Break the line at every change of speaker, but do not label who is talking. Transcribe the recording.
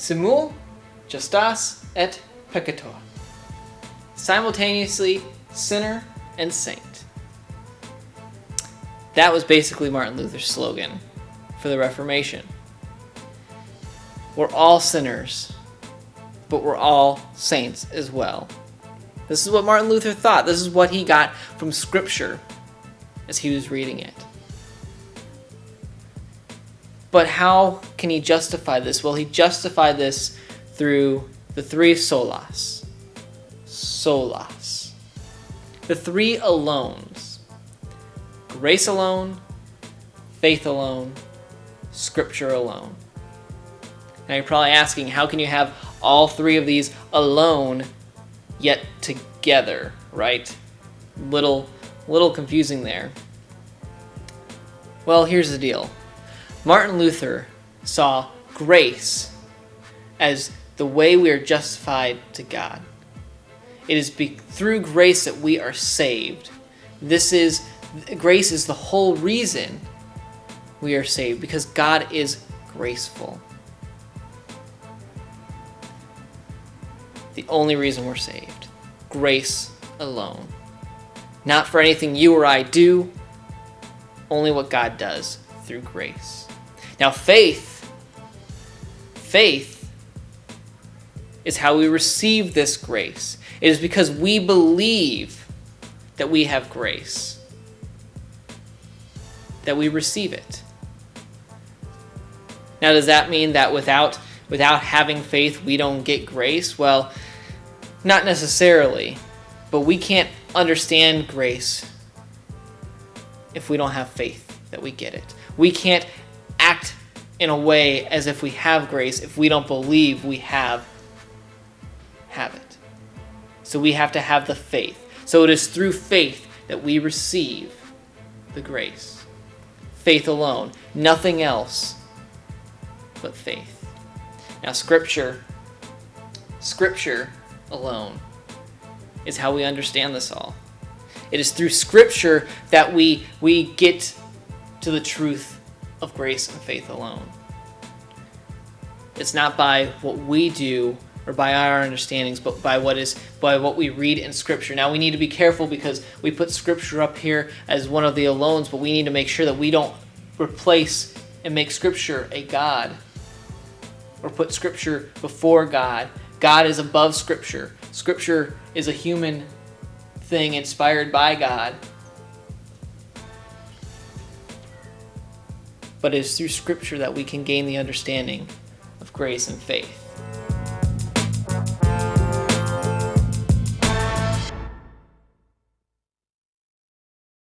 simul, justas, et peccator. Simultaneously, sinner and saint. That was basically Martin Luther's slogan for the Reformation. We're all sinners, but we're all saints as well. This is what Martin Luther thought. This is what he got from Scripture as he was reading it. But how can he justify this? Well, he justified this through the three solas. Solas. The three alones. Grace alone, faith alone, Scripture alone. Now you're probably asking, how can you have all three of these alone yet together, right? Little confusing there. Well, here's the deal. Martin Luther saw grace as the way we are justified to God. It is through grace that we are saved. Grace is the whole reason we are saved, because God is graceful. The only reason we're saved. Grace alone. Not for anything you or I do, only what God does through grace. Now faith is how we receive this grace. It is because we believe that we have grace that we receive it. Now, does that mean that without having faith we don't get grace? Well, not necessarily, but we can't understand grace if we don't have faith that we get it. We can't act in a way as if we have grace if we don't believe we have it. So we have to have the faith. So it is through faith that we receive the grace. Faith alone, nothing else but faith. Now Scripture alone is how we understand this all. It is through Scripture that we get to the truth of grace and faith alone. It's not by what we do or by our understandings, but by what we read in Scripture. Now we need to be careful because we put Scripture up here as one of the alones, but we need to make sure that we don't replace and make Scripture a God or put Scripture before God. God is above Scripture. Scripture is a human thing inspired by God. But it is through Scripture that we can gain the understanding of grace and faith.